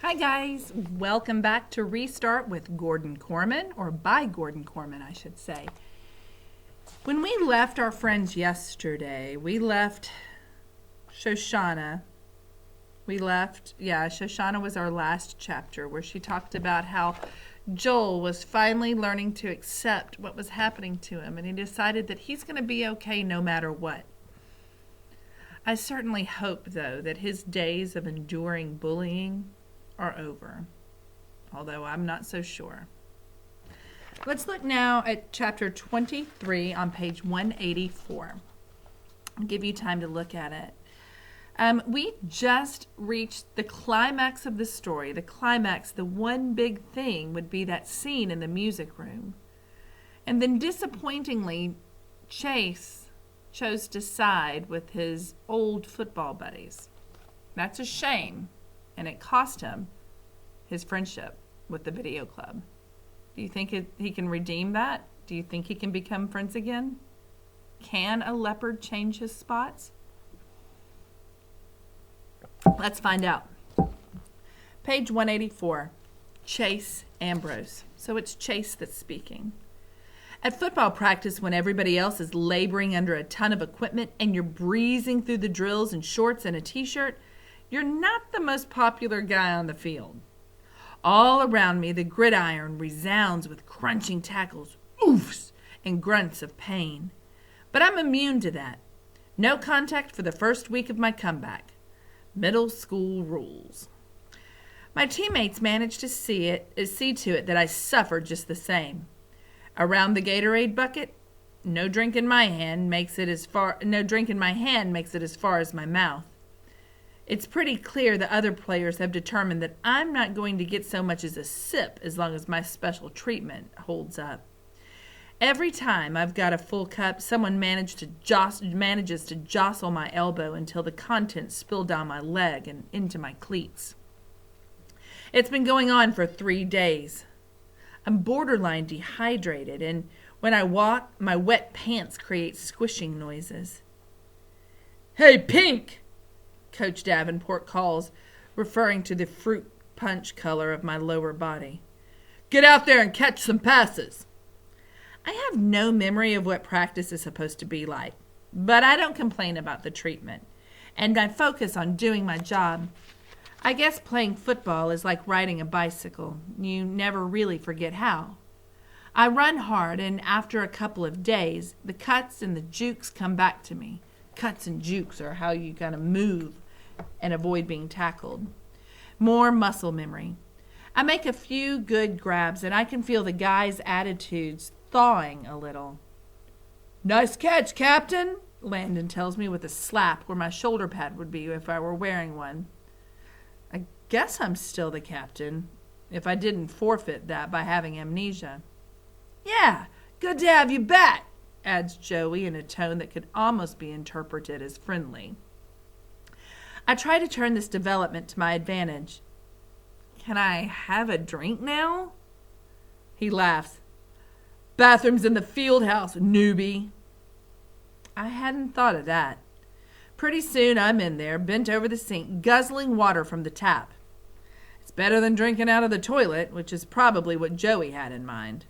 Hi guys, welcome back to Restart with Gordon Corman, or by Gordon Corman, I should say. When we left our friends yesterday, we left Shoshana. Shoshana was our last chapter where she talked about how Joel was finally learning to accept what was happening to him, and he decided that he's going to be okay no matter what. I certainly hope, though, that his days of enduring bullying are over, although I'm not so sure. Let's look now at chapter 23 on page 184. I'll give you time to look at it. We just reached the climax of the story. The climax, the one big thing, would be that scene in the music room. And then disappointingly, Chase chose to side with his old football buddies. That's a shame. And it cost him his friendship with the video club. Do you think he can redeem that? Do you think he can become friends again? Can a leopard change his spots? Let's find out. Page 184, Chase Ambrose. So it's Chase that's speaking. At football practice, when everybody else is laboring under a ton of equipment and you're breezing through the drills in shorts and a t-shirt, you're not the most popular guy on the field. All around me, the gridiron resounds with crunching tackles, oofs, and grunts of pain. But I'm immune to that. No contact for the first week of my comeback. Middle school rules. My teammates managed to see to it that I suffered just the same. Around the Gatorade bucket, no drink in my hand makes it as far as my mouth. It's pretty clear that other players have determined that I'm not going to get so much as a sip as long as my special treatment holds up. Every time I've got a full cup, someone manages to jostle my elbow until the contents spill down my leg and into my cleats. It's been going on for 3 days. I'm borderline dehydrated, and when I walk, my wet pants create squishing noises. "Hey, Pink!" Coach Davenport calls, referring to the fruit punch color of my lower body. "Get out there and catch some passes." I have no memory of what practice is supposed to be like, but I don't complain about the treatment, and I focus on doing my job. I guess playing football is like riding a bicycle. You never really forget how. I run hard, and after a couple of days, the cuts and the jukes come back to me. Cuts and jukes are how you kind of move and avoid being tackled. More muscle memory. I make a few good grabs, and I can feel the guys' attitudes thawing a little. "Nice catch, Captain," Landon tells me with a slap where my shoulder pad would be if I were wearing one. I guess I'm still the captain, if I didn't forfeit that by having amnesia. "Yeah, good to have you back," adds Joey in a tone that could almost be interpreted as friendly. I try to turn this development to my advantage. "Can I have a drink now?" He laughs. "Bathroom's in the field house, newbie." I hadn't thought of that. Pretty soon I'm in there, bent over the sink, guzzling water from the tap. It's better than drinking out of the toilet, which is probably what Joey had in mind.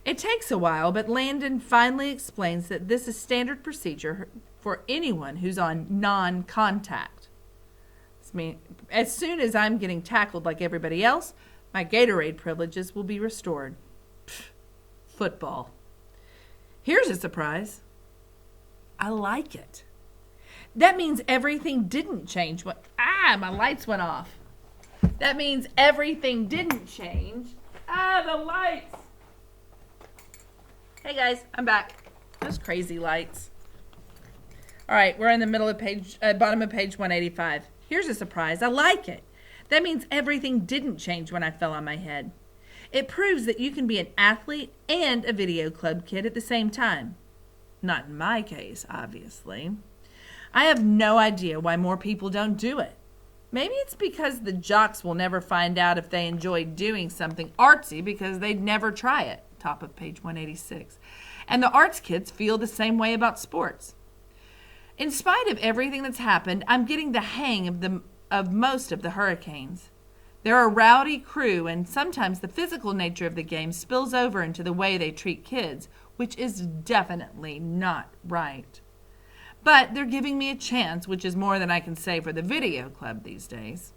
It takes a while, but Landon finally explains that this is standard procedure for anyone who's on non-contact. As soon as I'm getting tackled like everybody else, my Gatorade privileges will be restored. Pfft, football. Here's a surprise. I like it. That means everything didn't change. My lights went off. That means everything didn't change. The lights. Hey guys, I'm back. Those crazy lights. All right, we're in the middle of bottom of page 185. Here's a surprise. I like it. That means everything didn't change when I fell on my head. It proves that you can be an athlete and a video club kid at the same time. Not in my case, obviously. I have no idea why more people don't do it. Maybe it's because the jocks will never find out if they enjoy doing something artsy because they'd never try it. Top of page 186. And the arts kids feel the same way about sports. In spite of everything that's happened, I'm getting the hang of most of the hurricanes. They're a rowdy crew, and sometimes the physical nature of the game spills over into the way they treat kids, which is definitely not right. But they're giving me a chance, which is more than I can say for the video club these days.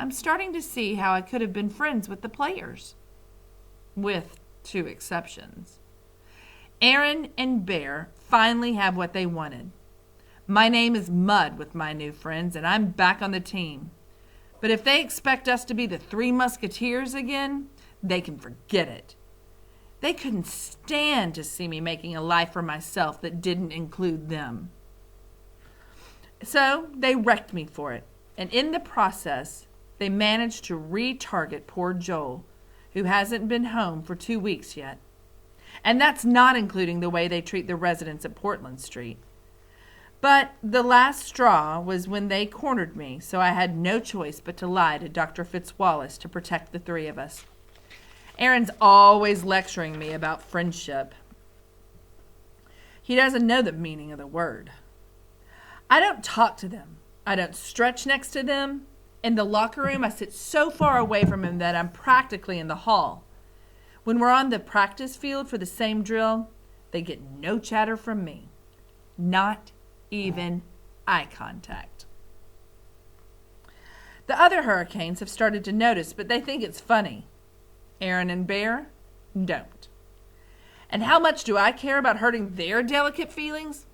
I'm starting to see how I could have been friends with the players. With 2 exceptions. Aaron and Bear finally have what they wanted. My name is Mud with my new friends, and I'm back on the team. But if they expect us to be the 3 Musketeers again, they can forget it. They couldn't stand to see me making a life for myself that didn't include them. So they wrecked me for it, and in the process, they managed to retarget poor Joel, who hasn't been home for 2 weeks yet. And that's not including the way they treat the residents at Portland Street. But the last straw was when they cornered me, so I had no choice but to lie to Dr. Fitzwallace to protect the 3 of us. Aaron's always lecturing me about friendship. He doesn't know the meaning of the word. I don't talk to them. I don't stretch next to them. In the locker room, I sit so far away from him that I'm practically in the hall. When we're on the practice field for the same drill, they get no chatter from me. Not even eye contact. The other Hurricanes have started to notice, but they think it's funny. Aaron and Bear don't. And how much do I care about hurting their delicate feelings?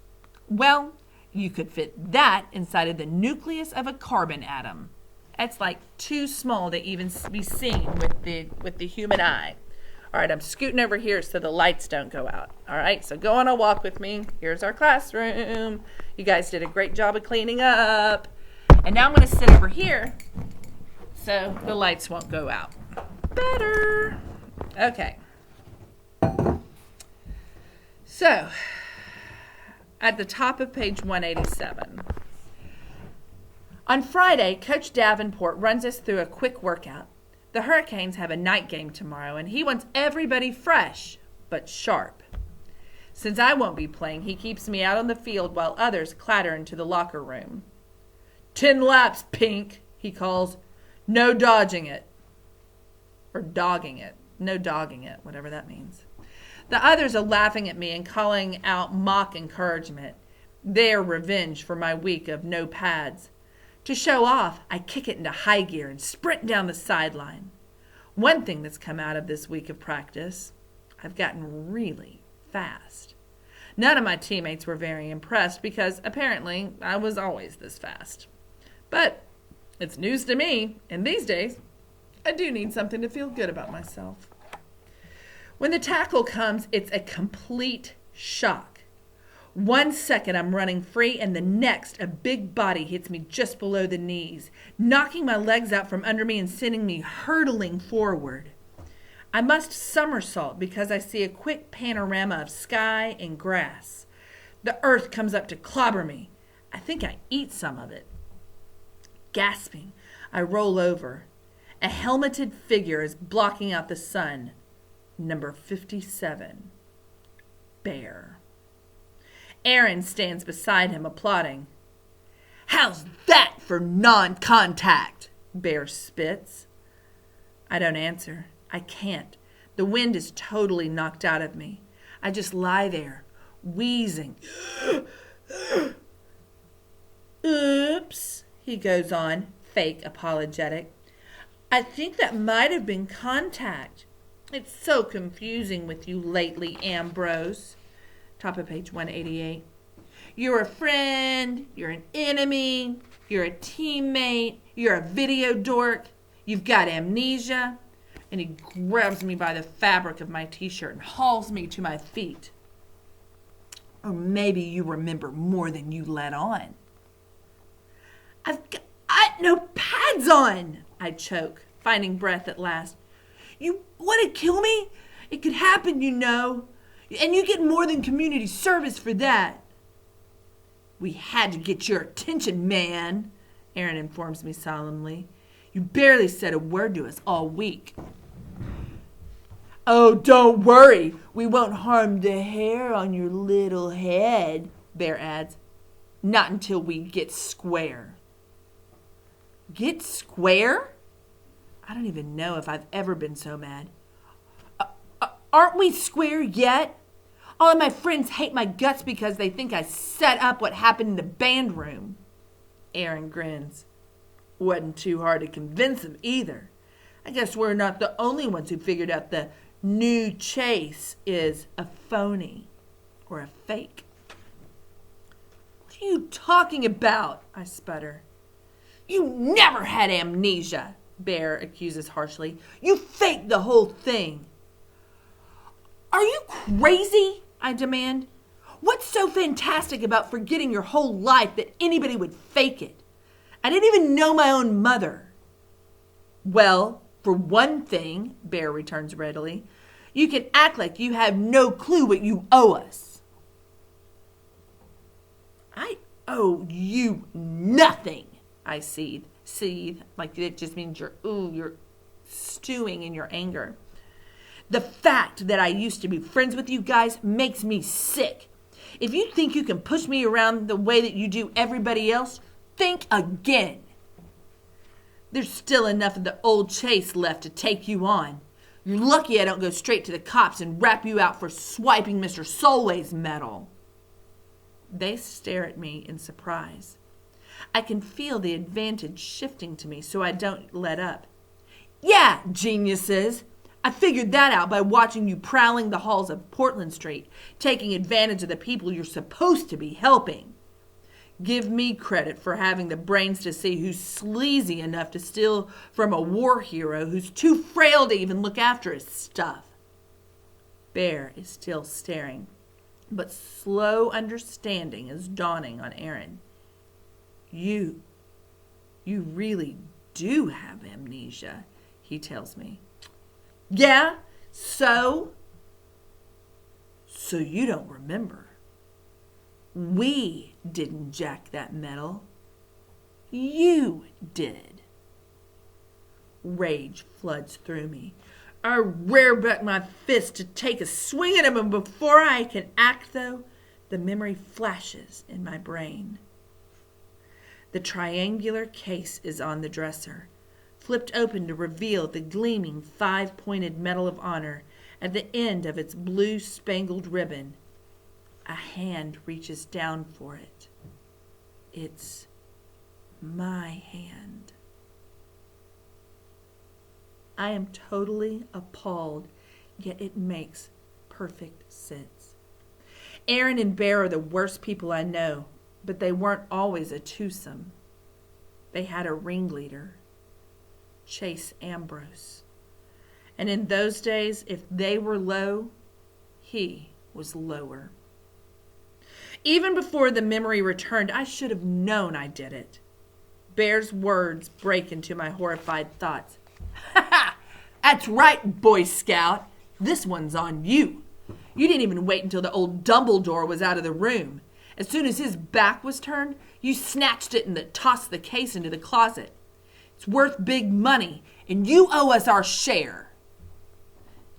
Well, you could fit that inside of the nucleus of a carbon atom. It's like too small to even be seen with the human eye. All right, I'm scooting over here so the lights don't go out. All right, so go on a walk with me. Here's our classroom. You guys did a great job of cleaning up. And now I'm going to sit over here so the lights won't go out. Better. Okay. So, at the top of page 187. On Friday, Coach Davenport runs us through a quick workout. The Hurricanes have a night game tomorrow, and he wants everybody fresh, but sharp. Since I won't be playing, he keeps me out on the field while others clatter into the locker room. 10 laps, Pink, he calls. No dodging it. Or dogging it. No dogging it, whatever that means. The others are laughing at me and calling out mock encouragement. Their revenge for my week of no pads. To show off, I kick it into high gear and sprint down the sideline. One thing that's come out of this week of practice, I've gotten really fast. None of my teammates were very impressed because apparently I was always this fast. But it's news to me, and these days, I do need something to feel good about myself. When the tackle comes, it's a complete shock. 1 second I'm running free, and the next a big body hits me just below the knees, knocking my legs out from under me and sending me hurtling forward. I must somersault because I see a quick panorama of sky and grass. The earth comes up to clobber me. I think I eat some of it. Gasping, I roll over. A helmeted figure is blocking out the sun. Number 57. Bear. Aaron stands beside him, applauding. How's that for non-contact? Bear spits. I don't answer. I can't. The wind is totally knocked out of me. I just lie there, wheezing. Oops, he goes on, fake apologetic. I think that might have been contact. It's so confusing with you lately, Ambrose. Top of page 188. You're a friend, you're an enemy, you're a teammate, you're a video dork, you've got amnesia. And he grabs me by the fabric of my t-shirt and hauls me to my feet. Or maybe you remember more than you let on. I've got no pads on, I choke, finding breath at last. You want to kill me? It could happen, you know. And you get more than community service for that. We had to get your attention, man, Aaron informs me solemnly. You barely said a word to us all week. Oh, don't worry. We won't harm the hair on your little head, Bear adds. Not until we get square. Get square? I don't even know if I've ever been so mad. Aren't we square yet? All of my friends hate my guts because they think I set up what happened in the band room. Aaron grins. Wasn't too hard to convince him either. I guess we're not the only ones who figured out the new Chase is a phony or a fake. What are you talking about? I sputter. You never had amnesia, Bear accuses harshly. You faked the whole thing. Are you crazy? I demand. What's so fantastic about forgetting your whole life that anybody would fake it? I didn't even know my own mother. Well, for one thing, Bear returns readily, you can act like you have no clue what you owe us. I owe you nothing, I seethe, like it just means you're stewing in your anger. The fact that I used to be friends with you guys makes me sick. If you think you can push me around the way that you do everybody else, think again. There's still enough of the old Chase left to take you on. You're lucky I don't go straight to the cops and rap you out for swiping Mr. Solway's medal. They stare at me in surprise. I can feel the advantage shifting to me, so I don't let up. Yeah, geniuses! I figured that out by watching you prowling the halls of Portland Street, taking advantage of the people you're supposed to be helping. Give me credit for having the brains to see who's sleazy enough to steal from a war hero who's too frail to even look after his stuff. Bear is still staring, but slow understanding is dawning on Aaron. You really do have amnesia, he tells me. Yeah, so you don't remember. We didn't jack that medal. You did. Rage floods through me. I rear back my fist to take a swing at him, and before I can act, though, the memory flashes in my brain. The triangular case is on the dresser, flipped open to reveal the gleaming 5-pointed Medal of Honor at the end of its blue-spangled ribbon. A hand reaches down for it. It's my hand. I am totally appalled, yet it makes perfect sense. Aaron and Bear are the worst people I know, but they weren't always a twosome. They had a ringleader, Chase Ambrose. And in those days, if they were low, he was lower. Even before the memory returned, I should have known I did it. Bear's words break into my horrified thoughts. Ha ha! That's right, Boy Scout. This one's on you. You didn't even wait until the old Dumbledore was out of the room. As soon as his back was turned, you snatched it and tossed the case into the closet. It's worth big money, and you owe us our share.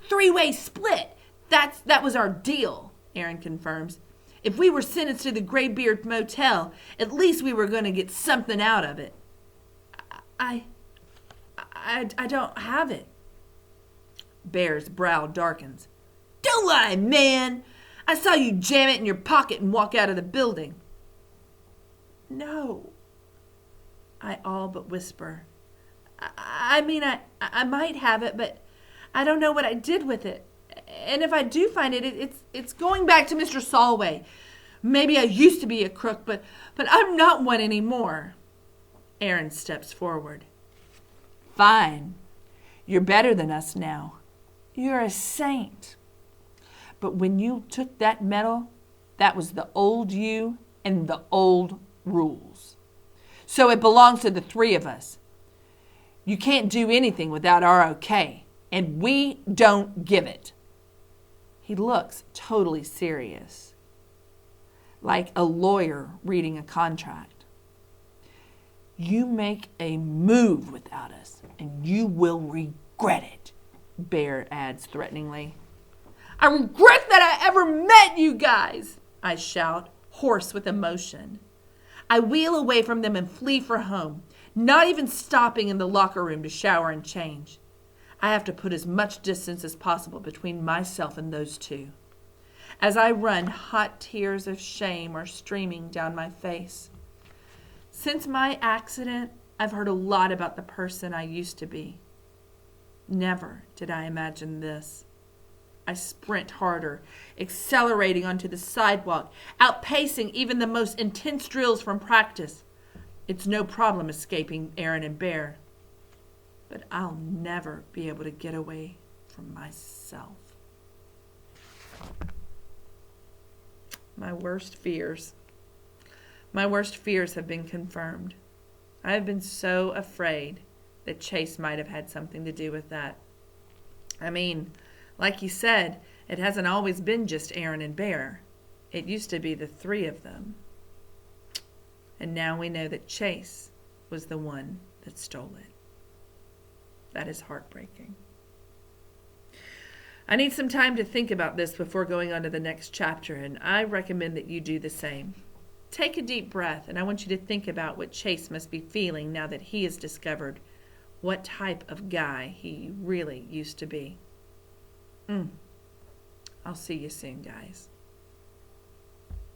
3-way split. That was our deal, Aaron confirms. If we were sentenced to the Graybeard Motel, at least we were going to get something out of it. I don't have it. Bear's brow darkens. Don't lie, man. I saw you jam it in your pocket and walk out of the building. No, I all but whisper. I mean, I might have it, but I don't know what I did with it. And if I do find it, it's going back to Mr. Solway. Maybe I used to be a crook, but I'm not one anymore. Aaron steps forward. Fine. You're better than us now. You're a saint. But when you took that medal, that was the old you and the old rules. So it belongs to the three of us. You can't do anything without our okay, and we don't give it. He looks totally serious, like a lawyer reading a contract. You make a move without us, and you will regret it, Bear adds threateningly. I regret that I ever met you guys, I shout, hoarse with emotion. I wheel away from them and flee for home, not even stopping in the locker room to shower and change. I have to put as much distance as possible between myself and those two. As I run, hot tears of shame are streaming down my face. Since my accident, I've heard a lot about the person I used to be. Never did I imagine this. I sprint harder, accelerating onto the sidewalk, outpacing even the most intense drills from practice. It's no problem escaping Aaron and Bear, but I'll never be able to get away from myself. My worst fears. My worst fears have been confirmed. I have been so afraid that Chase might have had something to do with that. I mean, like you said, it hasn't always been just Aaron and Bear. It used to be the three of them. And now we know that Chase was the one that stole it. That is heartbreaking. I need some time to think about this before going on to the next chapter, and I recommend that you do the same. Take a deep breath, and I want you to think about what Chase must be feeling now that he has discovered what type of guy he really used to be. I'll see you soon, guys.